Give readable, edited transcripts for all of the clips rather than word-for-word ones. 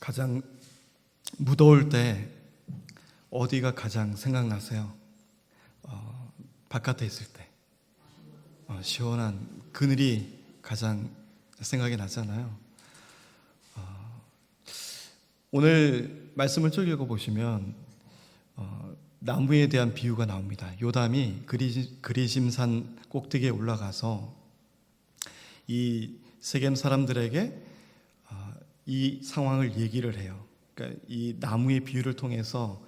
가장 무더울 때 어디가 가장 생각나세요? 바깥에 있을 때 시원한 그늘이 가장 생각이 나잖아요. 오늘 말씀을 쭉 읽어보시면 나무에 대한 비유가 나옵니다. 요담이 그리심산 꼭대기에 올라가서 이 세겜 사람들에게 이 상황을 얘기를 해요. 그러니까 이 나무의 비유를 통해서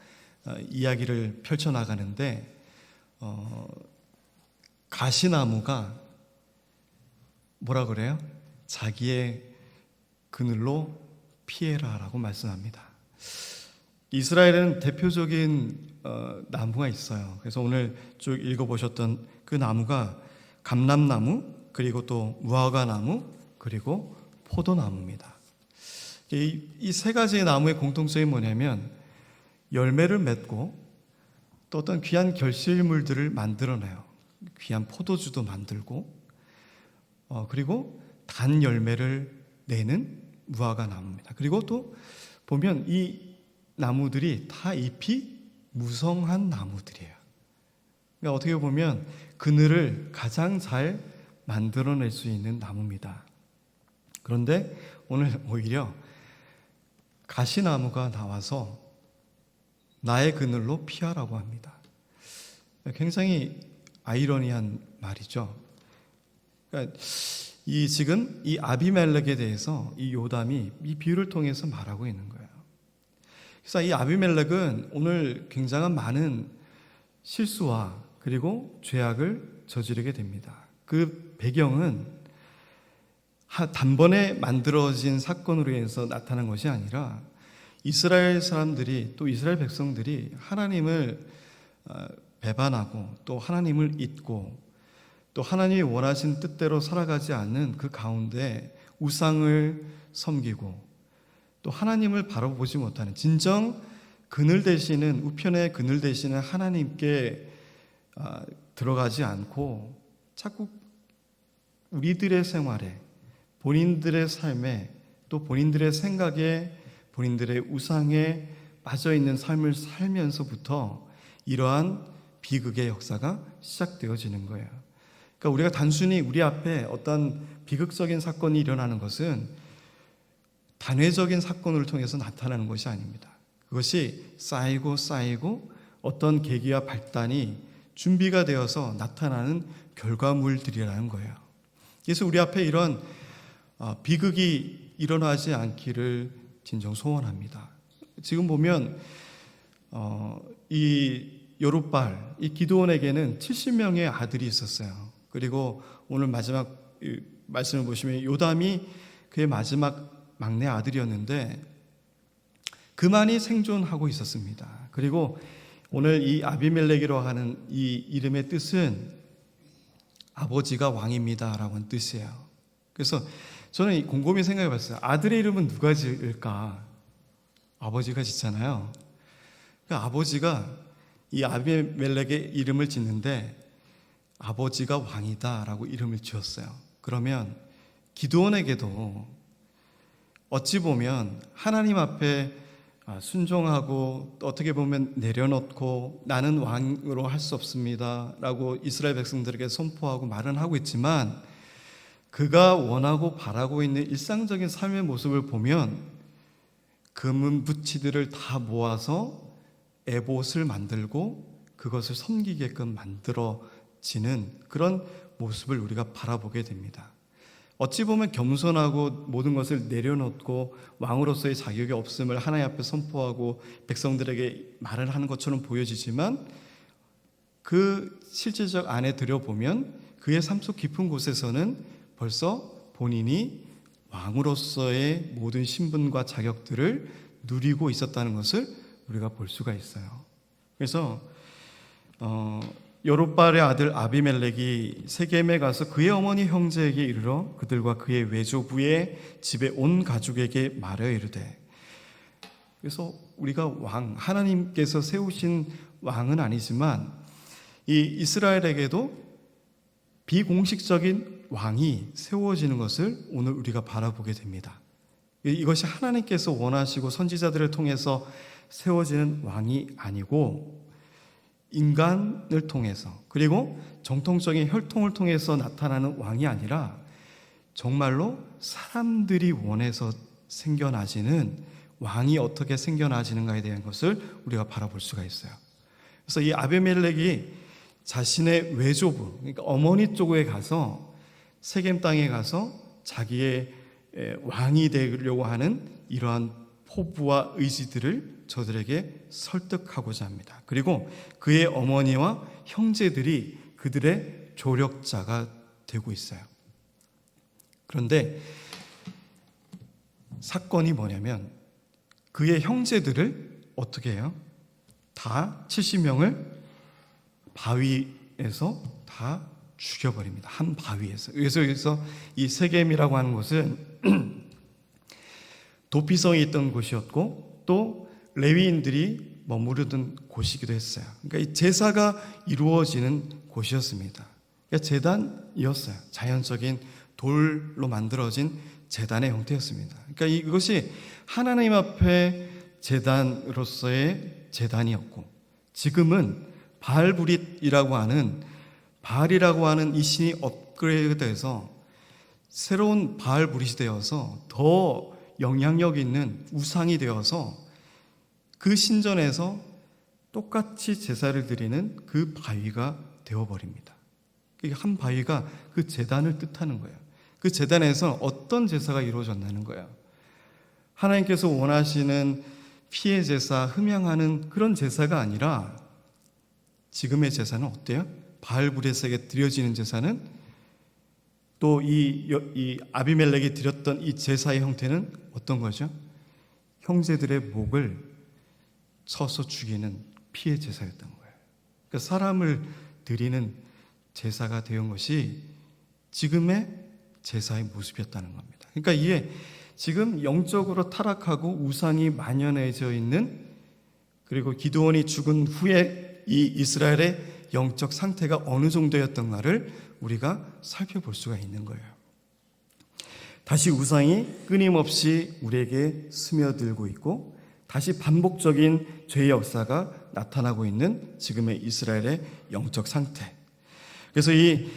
이야기를 펼쳐나가는데 가시나무가 뭐라 그래요? 자기의 그늘로 피해라라고 말씀합니다. 이스라엘에는 대표적인 나무가 있어요. 그래서 오늘 쭉 읽어보셨던 그 나무가 감람나무, 그리고 또 무화과나무, 그리고 포도나무입니다. 이 세 가지의 나무의 공통점이 뭐냐면 열매를 맺고 또 어떤 귀한 결실물들을 만들어내요. 귀한 포도주도 만들고 그리고 단 열매를 내는 무화과나무입니다. 그리고 또 보면 이 나무들이 다 잎이 무성한 나무들이에요. 그러니까 어떻게 보면 그늘을 가장 잘 만들어낼 수 있는 나무입니다. 그런데 오늘 오히려 가시나무가 나와서 나의 그늘로 피하라고 합니다. 굉장히 아이러니한 말이죠. 그러니까 지금 이 아비멜렉에 대해서 이 요담이 이 비유를 통해서 말하고 있는 거예요. 그래서 이 아비멜렉은 오늘 굉장한 많은 실수와 그리고 죄악을 저지르게 됩니다. 그 배경은 단번에 만들어진 사건으로 인해서 나타난 것이 아니라 이스라엘 사람들이 또 이스라엘 백성들이 하나님을 배반하고 또 하나님을 잊고 또 하나님이 원하신 뜻대로 살아가지 않는 그 가운데 우상을 섬기고 또 하나님을 바라보지 못하는 진정 그늘 되시는 우편의 그늘 되시는 하나님께 들어가지 않고 자꾸 우리들의 생활에 본인들의 삶에 또 본인들의 생각에 본인들의 우상에 빠져있는 삶을 살면서부터 이러한 비극의 역사가 시작되어지는 거예요. 그러니까 우리가 단순히 우리 앞에 어떤 비극적인 사건이 일어나는 것은 단회적인 사건을 통해서 나타나는 것이 아닙니다. 그것이 쌓이고 어떤 계기와 발단이 준비가 되어서 나타나는 결과물들이라는 거예요. 그래서 우리 앞에 이런 비극이 일어나지 않기를 진정 소원합니다. 지금 보면 이 여룻발, 이 기드온에게는 70명의 아들이 있었어요. 그리고 오늘 마지막 말씀을 보시면 요담이 그의 마지막 막내 아들이었는데 그만이 생존하고 있었습니다. 그리고 오늘 이 아비멜렉이라고 하는 이 이름의 뜻은 아버지가 왕입니다라고 하는 뜻이에요. 그래서 저는 곰곰이 생각해 봤어요. 아들의 이름은 누가 지을까? 아버지가 짓잖아요. 그러니까 아버지가 이 아비멜렉의 이름을 짓는데 아버지가 왕이다라고 이름을 지었어요. 그러면 기드온에게도 어찌 보면 하나님 앞에 순종하고 어떻게 보면 내려놓고 나는 왕으로 할 수 없습니다 라고 이스라엘 백성들에게 선포하고 말은 하고 있지만 그가 원하고 바라고 있는 일상적인 삶의 모습을 보면 금은부치들을 다 모아서 에봇을 만들고 그것을 섬기게끔 만들어지는 그런 모습을 우리가 바라보게 됩니다. 어찌 보면 겸손하고 모든 것을 내려놓고 왕으로서의 자격이 없음을 하나님 앞에 선포하고 백성들에게 말을 하는 것처럼 보여지지만 그 실제적 안에 들여보면 그의 삶 속 깊은 곳에서는 벌써 본인이 왕으로서의 모든 신분과 자격들을 누리고 있었다는 것을 우리가 볼 수가 있어요. 그래서 여룻발의 아들 아비멜렉이 세겜에 가서 그의 어머니 형제에게 이르러 그들과 그의 외조부의 집에 온 가족에게 말하여 이르되, 그래서 우리가 왕, 하나님께서 세우신 왕은 아니지만 이 이스라엘에게도 비공식적인 왕이 세워지는 것을 오늘 우리가 바라보게 됩니다. 이것이 하나님께서 원하시고 선지자들을 통해서 세워지는 왕이 아니고 인간을 통해서, 그리고 정통적인 혈통을 통해서 나타나는 왕이 아니라 정말로 사람들이 원해서 생겨나지는 왕이 어떻게 생겨나지는가에 대한 것을 우리가 바라볼 수가 있어요. 그래서 이 아비멜렉이 자신의 외조부, 그러니까 어머니 쪽에 가서 세겜 땅에 가서 자기의 왕이 되려고 하는 이러한 포부와 의지들을 저들에게 설득하고자 합니다. 그리고 그의 어머니와 형제들이 그들의 조력자가 되고 있어요. 그런데 사건이 뭐냐면 그의 형제들을 어떻게 해요? 다 70명을 바위에서 다 죽여버립니다. 한 바위에서. 그래서 여기서 이 세겜이라고 하는 곳은 도피성이 있던 곳이었고 또 레위인들이 머무르던 곳이기도 했어요. 그러니까 이 제사가 이루어지는 곳이었습니다. 그러니까 제단이었어요. 자연적인 돌로 만들어진 제단의 형태였습니다. 그러니까 이것이 하나님 앞에 제단으로서의 제단이었고, 지금은 바알브릿이라고 하는, 바알이라고 하는 이 신이 업그레이드돼서 새로운 바알브릿이 되어서 더 영향력 있는 우상이 되어서 그 신전에서 똑같이 제사를 드리는 그 바위가 되어버립니다. 한 바위가 그 제단을 뜻하는 거예요. 그 제단에서 어떤 제사가 이루어졌다는 거예요. 하나님께서 원하시는 피의 제사, 흠양하는 그런 제사가 아니라 지금의 제사는 어때요? 바알브릿에게 드려지는 제사는 또 이 아비멜렉이 드렸던 이 제사의 형태는 어떤 거죠? 형제들의 목을 쳐서 죽이는 피의 제사였던 거예요. 그러니까 사람을 드리는 제사가 되는 것이 지금의 제사의 모습이었다는 겁니다. 그러니까 이게 지금 영적으로 타락하고 우상이 만연해져 있는, 그리고 기드온이 죽은 후에 이 이스라엘의 영적 상태가 어느 정도였던가를 우리가 살펴볼 수가 있는 거예요. 다시 우상이 끊임없이 우리에게 스며들고 있고 다시 반복적인 죄의 역사가 나타나고 있는 지금의 이스라엘의 영적 상태. 그래서 이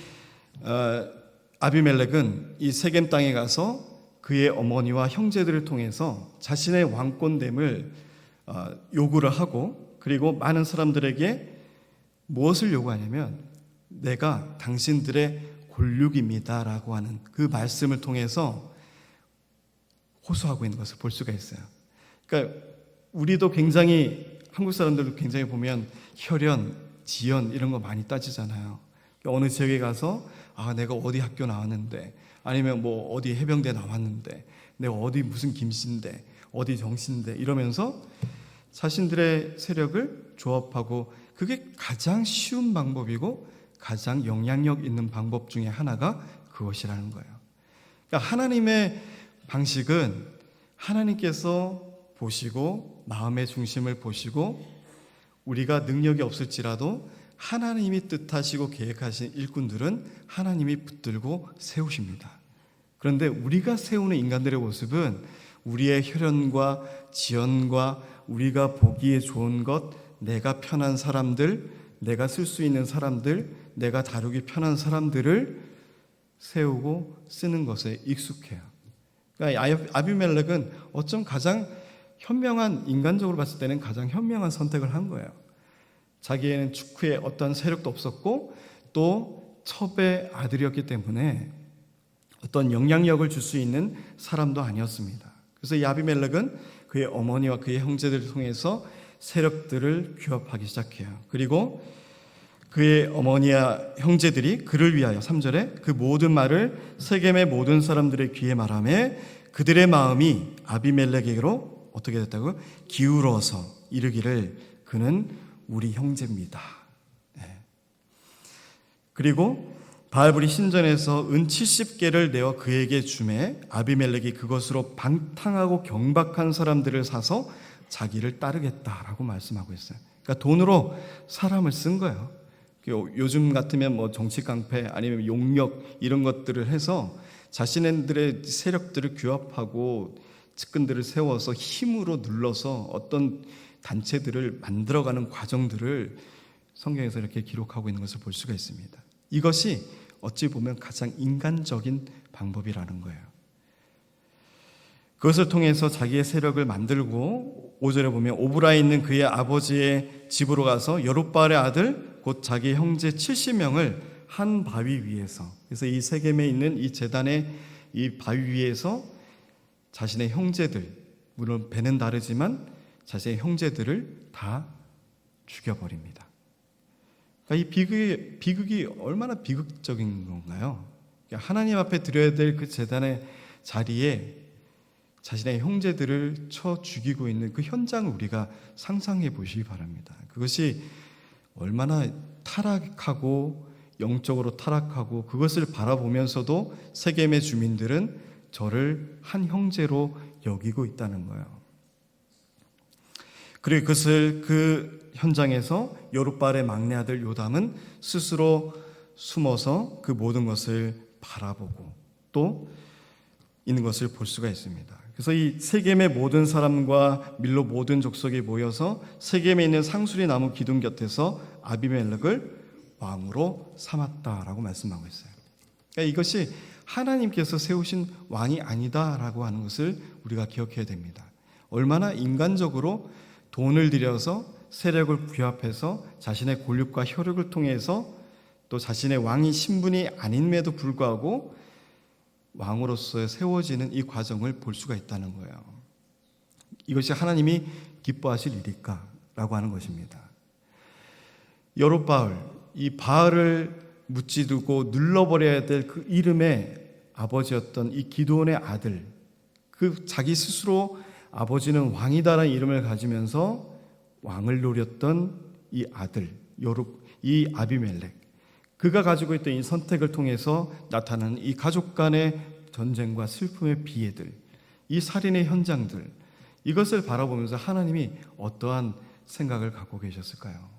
아비멜렉은 이 세겜 땅에 가서 그의 어머니와 형제들을 통해서 자신의 왕권됨을 요구를 하고, 그리고 많은 사람들에게 무엇을 요구하냐면 내가 당신들의 골육입니다 라고 하는 그 말씀을 통해서 호소하고 있는 것을 볼 수가 있어요. 그러니까 우리도 굉장히, 한국 사람들도 굉장히 보면 혈연, 지연 이런 거 많이 따지잖아요. 어느 지역에 가서 내가 어디 학교 나왔는데, 아니면 뭐 어디 해병대 나왔는데, 내가 어디 무슨 김씨인데, 어디 정씨인데 이러면서 자신들의 세력을 조합하고, 그게 가장 쉬운 방법이고 가장 영향력 있는 방법 중에 하나가 그것이라는 거예요. 그러니까 하나님의 방식은 하나님께서 보시고 마음의 중심을 보시고 우리가 능력이 없을지라도 하나님이 뜻하시고 계획하신 일꾼들은 하나님이 붙들고 세우십니다. 그런데 우리가 세우는 인간들의 모습은 우리의 혈연과 지연과 우리가 보기에 좋은 것, 내가 편한 사람들, 내가 쓸 수 있는 사람들, 내가 다루기 편한 사람들을 세우고 쓰는 것에 익숙해요. 그러니까 아비멜렉은 어쩜 가장 현명한, 인간적으로 봤을 때는 가장 현명한 선택을 한 거예요. 자기에는 축후에 어떤 세력도 없었고 또 첩의 아들이었기 때문에 어떤 영향력을 줄 수 있는 사람도 아니었습니다. 그래서 이 아비멜렉은 그의 어머니와 그의 형제들을 통해서 세력들을 규합하기 시작해요. 그리고 그의 어머니와 형제들이 그를 위하여 3절에 그 모든 말을 세겜의 모든 사람들의 귀에 말하며 그들의 마음이 아비멜렉에게로 어떻게 됐다고요? 기울어서 이르기를 그는 우리 형제입니다. 그리고 바알브릿 신전에서 은 70개를 내어 그에게 주매 아비멜렉이 그것으로 방탕하고 경박한 사람들을 사서 자기를 따르겠다라고 말씀하고 있어요. 그러니까 돈으로 사람을 쓴 거예요. 요즘 같으면 뭐 정치 깡패 아니면 용력 이런 것들을 해서 자신들의 세력들을 규합하고 측근들을 세워서 힘으로 눌러서 어떤 단체들을 만들어가는 과정들을 성경에서 이렇게 기록하고 있는 것을 볼 수가 있습니다. 이것이 어찌 보면 가장 인간적인 방법이라는 거예요. 그것을 통해서 자기의 세력을 만들고 5절에 보면 오브라에 있는 그의 아버지의 집으로 가서 여룹바알의 아들 곧 자기 형제 70명을 한 바위 위에서, 그래서 이 세겜에 있는 이 제단의 이 바위 위에서 자신의 형제들, 물론 배는 다르지만 자신의 형제들을 다 죽여버립니다. 그러니까 이 비극이 얼마나 비극적인 건가요? 그러니까 하나님 앞에 드려야 될 그 제단의 자리에 자신의 형제들을 쳐 죽이고 있는 그 현장을 우리가 상상해 보시기 바랍니다. 그것이 얼마나 타락하고 영적으로 타락하고, 그것을 바라보면서도 세겜의 주민들은 저를 한 형제로 여기고 있다는 거예요. 그리고 그것을 그 현장에서 여룹바알의 막내 아들 요담은 스스로 숨어서 그 모든 것을 바라보고 또 있는 것을 볼 수가 있습니다. 그래서 이 세겜의 모든 사람과 밀로 모든 족속이 모여서 세겜에 있는 상수리 나무 기둥 곁에서 아비멜렉을 왕으로 삼았다라고 말씀하고 있어요. 그러니까 이것이 하나님께서 세우신 왕이 아니다라고 하는 것을 우리가 기억해야 됩니다. 얼마나 인간적으로 돈을 들여서 세력을 부합해서 자신의 권력과 혈육을 통해서 또 자신의 왕이 신분이 아님에도 불구하고 왕으로서 세워지는 이 과정을 볼 수가 있다는 거예요. 이것이 하나님이 기뻐하실 일일까라고 하는 것입니다. 여룹바알, 이 바알을 묻지두고 눌러버려야 될 그 이름의 아버지였던 이 기드온의 아들, 그 자기 스스로 아버지는 왕이다라는 이름을 가지면서 왕을 노렸던 이 아들 이 아비멜렉, 그가 가지고 있던 이 선택을 통해서 나타나는 이 가족 간의 전쟁과 슬픔의 비애들, 이 살인의 현장들, 이것을 바라보면서 하나님이 어떠한 생각을 갖고 계셨을까요?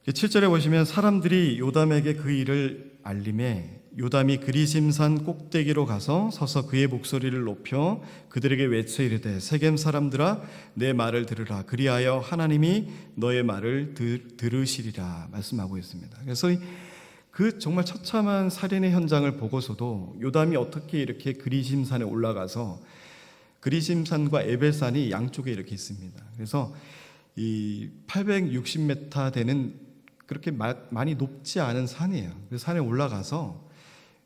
7절에 보시면 사람들이 요담에게 그 일을 알림해 요담이 그리심산 꼭대기로 가서 서서 그의 목소리를 높여 그들에게 외쳐 이르되 세겜 사람들아 내 말을 들으라 그리하여 하나님이 너의 말을 들으시리라 말씀하고 있습니다. 그래서 그 정말 처참한 살인의 현장을 보고서도 요담이 어떻게 이렇게 그리심산에 올라가서, 그리심산과 에벨산이 양쪽에 이렇게 있습니다. 그래서 이 860m 되는 그렇게 많이 높지 않은 산이에요. 그 산에 올라가서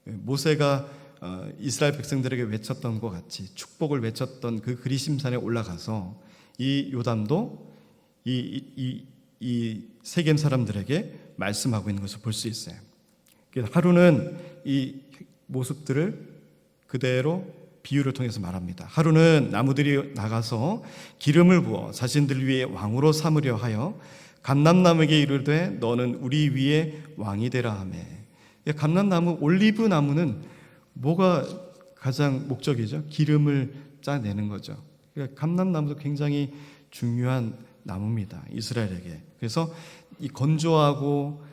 모세가 이스라엘 백성들에게 외쳤던 것 같이 축복을 외쳤던 그 그리심산에 올라가서 이 요담도 이 세겜 사람들에게 말씀하고 있는 것을 볼 수 있어요. 하루는 이 모습들을 그대로 비유를 통해서 말합니다. 하루는 나무들이 나가서 기름을 부어 자신들 위에 왕으로 삼으려 하여 감람나무에게 이르되 너는 우리 위에 왕이 되라 하매. 감람나무, 올리브 나무는 뭐가 가장 목적이죠? 기름을 짜내는 거죠. 감람나무도 굉장히 중요한 나무입니다, 이스라엘에게. 그래서 이 건조하고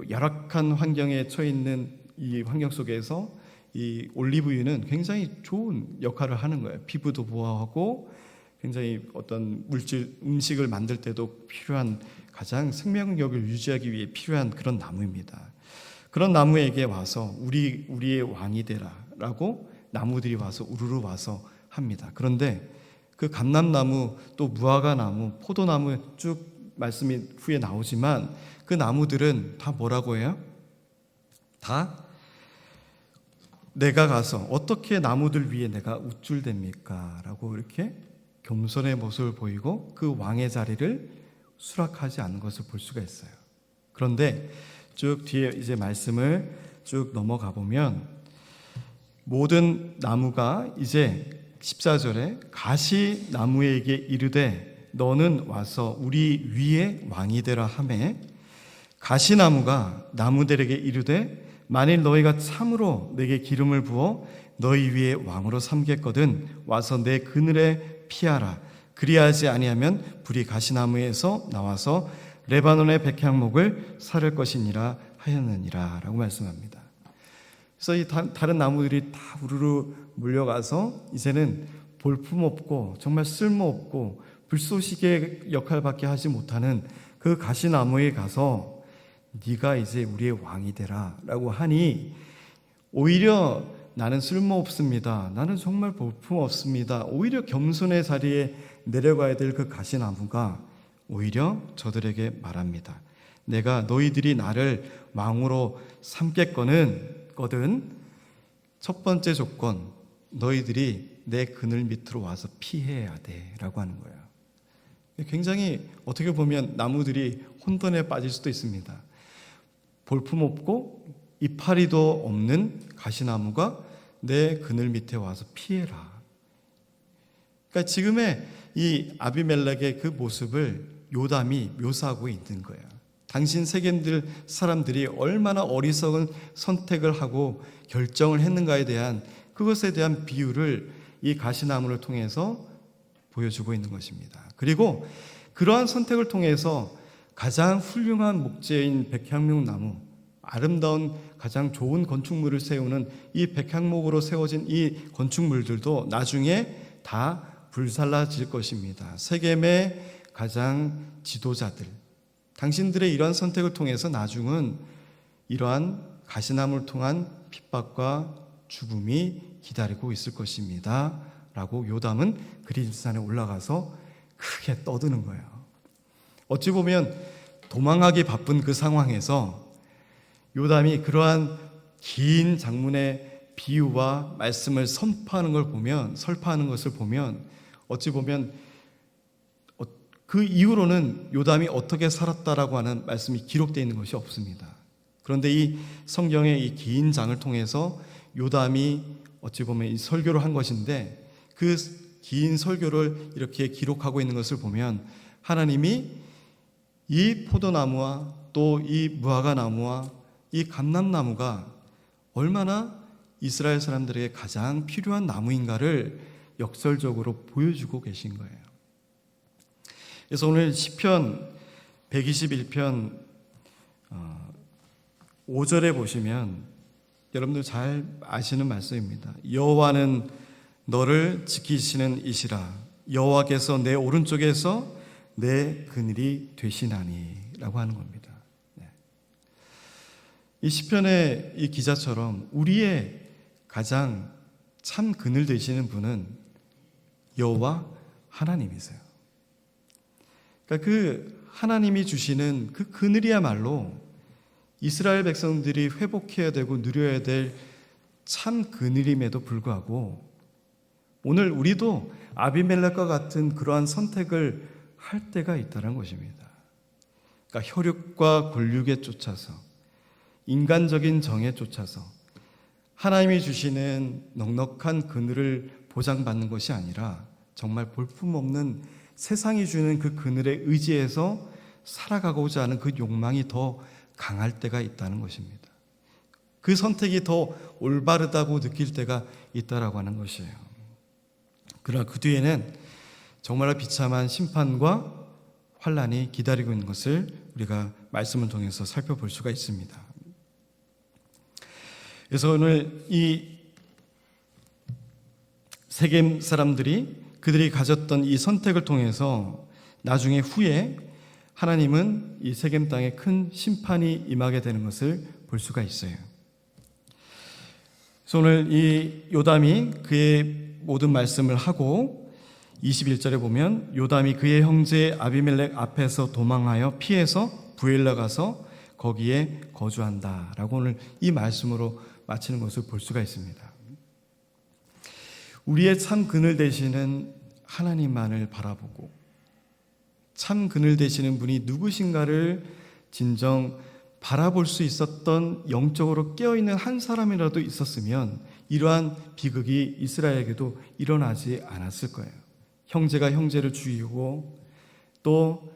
열악한 환경에 처해 있는 이 환경 속에서 이 올리브유는 굉장히 좋은 역할을 하는 거예요. 피부도 보호하고 굉장히 어떤 물질, 음식을 만들 때도 필요한, 가장 생명력을 유지하기 위해 필요한 그런 나무입니다. 그런 나무에게 와서 우리의 왕이 되라라고 나무들이 와서 우르르 와서 합니다. 그런데 그 감람나무, 또 무화과나무, 포도나무 쭉 말씀이 후에 나오지만 그 나무들은 다 뭐라고 해요? 다 내가 가서 어떻게 나무들 위에 내가 우쭐댑니까? 라고 이렇게 겸손의 모습을 보이고 그 왕의 자리를 수락하지 않는 것을 볼 수가 있어요. 그런데 쭉 뒤에 이제 말씀을 쭉 넘어가 보면 모든 나무가 이제 14절에 가시나무에게 이르되 너는 와서 우리 위에 왕이 되라 하매 가시나무가 나무들에게 이르되 만일 너희가 참으로 내게 기름을 부어 너희 위에 왕으로 삼겠거든 와서 내 그늘에 피하라. 그리하지 아니하면 불이 가시나무에서 나와서 레바논의 백향목을 사를 것이니라 하였느니라 라고 말씀합니다. 그래서 이 다른 나무들이 다 우르르 몰려가서 이제는 볼품없고 정말 쓸모없고 불쏘시개 역할밖에 하지 못하는 그 가시나무에 가서 네가 이제 우리의 왕이 되라 라고 하니, 오히려 나는 쓸모없습니다, 나는 정말 볼품없습니다, 오히려 겸손의 자리에 내려가야 될 그 가시나무가 오히려 저들에게 말합니다. 내가 너희들이 나를 왕으로 삼겠거든 첫 번째 조건, 너희들이 내 그늘 밑으로 와서 피해야 돼 라고 하는 거예요. 굉장히 어떻게 보면 나무들이 혼돈에 빠질 수도 있습니다. 볼품없고 이파리도 없는 가시나무가 내 그늘 밑에 와서 피해라. 그러니까 지금의 이 아비멜렉의 그 모습을 요담이 묘사하고 있는 거예요. 당신 세겜들 사람들이 얼마나 어리석은 선택을 하고 결정을 했는가에 대한, 그것에 대한 비유를 이 가시나무를 통해서 보여주고 있는 것입니다. 그리고 그러한 선택을 통해서 가장 훌륭한 목재인 백향목나무, 아름다운 가장 좋은 건축물을 세우는 이 백향목으로 세워진 이 건축물들도 나중에 다 불살라질 것입니다. 세겜의 가장 지도자들, 당신들의 이러한 선택을 통해서 나중은 이러한 가시나무를 통한 핍박과 죽음이 기다리고 있을 것입니다 라고 요담은 그리스산에 올라가서 크게 떠드는 거예요. 어찌 보면 도망하기 바쁜 그 상황에서 요담이 그러한 긴 장문의 비유와 말씀을 설파하는 것을 보면 어찌 보면 그 이후로는 요담이 어떻게 살았다라고 하는 말씀이 기록되어 있는 것이 없습니다. 그런데 이 성경의 이 긴 장을 통해서 요담이 어찌 보면 이 설교를 한 것인데, 그 긴 설교를 이렇게 기록하고 있는 것을 보면 하나님이 이 포도나무와 또 이 무화과 나무와 이 감람나무가 얼마나 이스라엘 사람들에게 가장 필요한 나무인가를 역설적으로 보여주고 계신 거예요. 그래서 오늘 시편 121편 5절에 보시면 여러분들 잘 아시는 말씀입니다. 여호와는 너를 지키시는 이시라, 여호와께서 내 오른쪽에서 내 그늘이 되시나니 라고 하는 겁니다. 이 시편의 이 기자처럼 우리의 가장 참 그늘 되시는 분은 여호와 하나님이세요. 그러니까 그 하나님이 주시는 그 그늘이야말로 이스라엘 백성들이 회복해야 되고 누려야 될 참 그늘임에도 불구하고 오늘 우리도 아비멜렉과 같은 그러한 선택을 할 때가 있다는 것입니다. 그러니까 혈육과 권력에 쫓아서, 인간적인 정에 쫓아서 하나님이 주시는 넉넉한 그늘을 보장받는 것이 아니라 정말 볼품없는 세상이 주는 그 그늘에 의지해서 살아가고자 하는 그 욕망이 더 강할 때가 있다는 것입니다. 그 선택이 더 올바르다고 느낄 때가 있다라고 하는 것이에요. 그러나 그 뒤에는 정말 비참한 심판과 환란이 기다리고 있는 것을 우리가 말씀을 통해서 살펴볼 수가 있습니다. 그래서 오늘 이 세겜 사람들이 그들이 가졌던 이 선택을 통해서 나중에 후에 하나님은 이 세겜 땅에 큰 심판이 임하게 되는 것을 볼 수가 있어요. 그래서 오늘 이 요담이 그의 모든 말씀을 하고 21절에 보면 요담이 그의 형제 아비멜렉 앞에서 도망하여 피해서 부엘라 가서 거기에 거주한다라고 오늘 이 말씀으로 마치는 것을 볼 수가 있습니다. 우리의 참 그늘 되시는 하나님만을 바라보고 참 그늘 되시는 분이 누구신가를 진정 바라볼 수 있었던, 영적으로 깨어있는 한 사람이라도 있었으면 이러한 비극이 이스라엘에게도 일어나지 않았을 거예요. 형제가 형제를 죽이고 또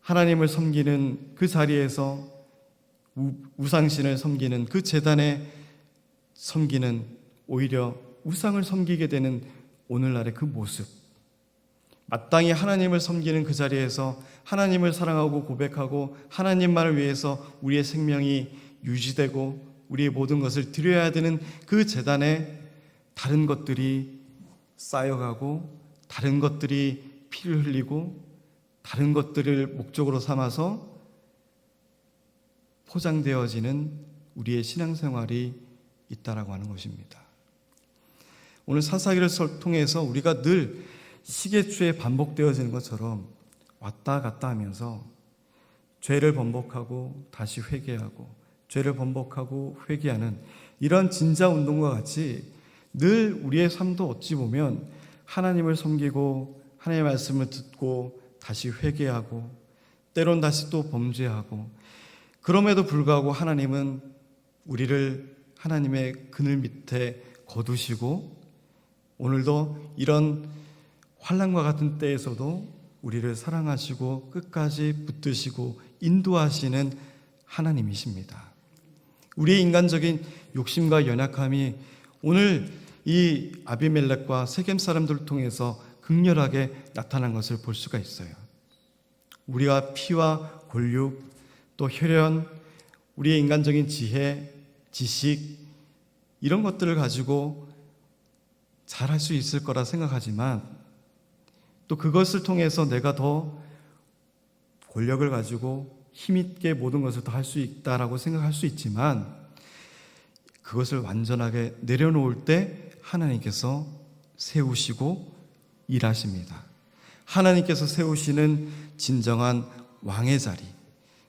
하나님을 섬기는 그 자리에서 우상신을 섬기는 그 제단에 섬기는, 오히려 우상을 섬기게 되는 오늘날의 그 모습, 마땅히 하나님을 섬기는 그 자리에서 하나님을 사랑하고 고백하고 하나님만을 위해서 우리의 생명이 유지되고 우리의 모든 것을 드려야 되는 그 제단에 다른 것들이 쌓여가고 다른 것들이 피를 흘리고 다른 것들을 목적으로 삼아서 포장되어지는 우리의 신앙생활이 있다라고 하는 것입니다. 오늘 사사기를 통해서 우리가 늘 시계추에 반복되어지는 것처럼 왔다 갔다 하면서 죄를 번복하고 다시 회개하고 죄를 번복하고 회개하는 이런 진자 운동과 같이 늘 우리의 삶도 어찌 보면 하나님을 섬기고 하나님의 말씀을 듣고 다시 회개하고 때론 다시 또 범죄하고 그럼에도 불구하고 하나님은 우리를 하나님의 그늘 밑에 거두시고 오늘도 이런 환난과 같은 때에서도 우리를 사랑하시고 끝까지 붙드시고 인도하시는 하나님이십니다. 우리의 인간적인 욕심과 연약함이 오늘 이 아비멜렉과 세겜 사람들을 통해서 극렬하게 나타난 것을 볼 수가 있어요. 우리가 피와 골육, 또 혈연, 우리의 인간적인 지혜, 지식 이런 것들을 가지고 잘할 수 있을 거라 생각하지만 또 그것을 통해서 내가 더 권력을 가지고 힘있게 모든 것을 더 할 수 있다라고 생각할 수 있지만 그것을 완전하게 내려놓을 때 하나님께서 세우시고 일하십니다. 하나님께서 세우시는 진정한 왕의 자리,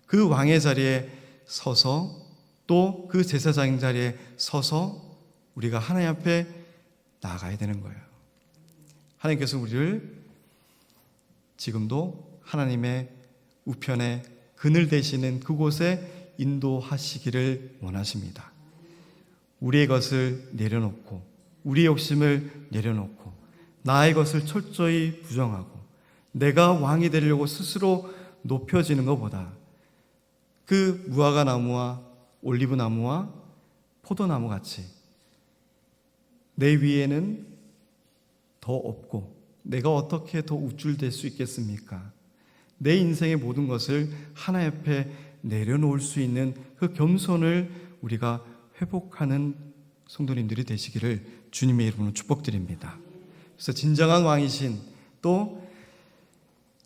그 왕의 자리에 서서 또 그 제사장 자리에 서서 우리가 하나님 앞에 나아가야 되는 거예요. 하나님께서 우리를 지금도 하나님의 우편에 그늘 되시는 그곳에 인도하시기를 원하십니다. 우리의 것을 내려놓고 우리의 욕심을 내려놓고 나의 것을 철저히 부정하고 내가 왕이 되려고 스스로 높여지는 것보다 그 무화과 나무와 올리브 나무와 포도나무 같이 내 위에는 더 없고 내가 어떻게 더 우쭐댈 수 있겠습니까? 내 인생의 모든 것을 하나님 앞에 내려놓을 수 있는 그 겸손을 우리가 회복하는 성도님들이 되시기를 주님의 이름으로 축복드립니다. 그래서 진정한 왕이신 또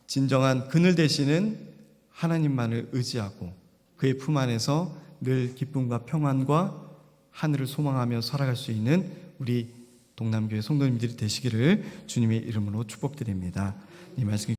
진정한 그늘 되시는 하나님만을 의지하고 그의 품 안에서 늘 기쁨과 평안과 하늘을 소망하며 살아갈 수 있는 우리 동남교회 성도님들이 되시기를 주님의 이름으로 축복드립니다. 이 말씀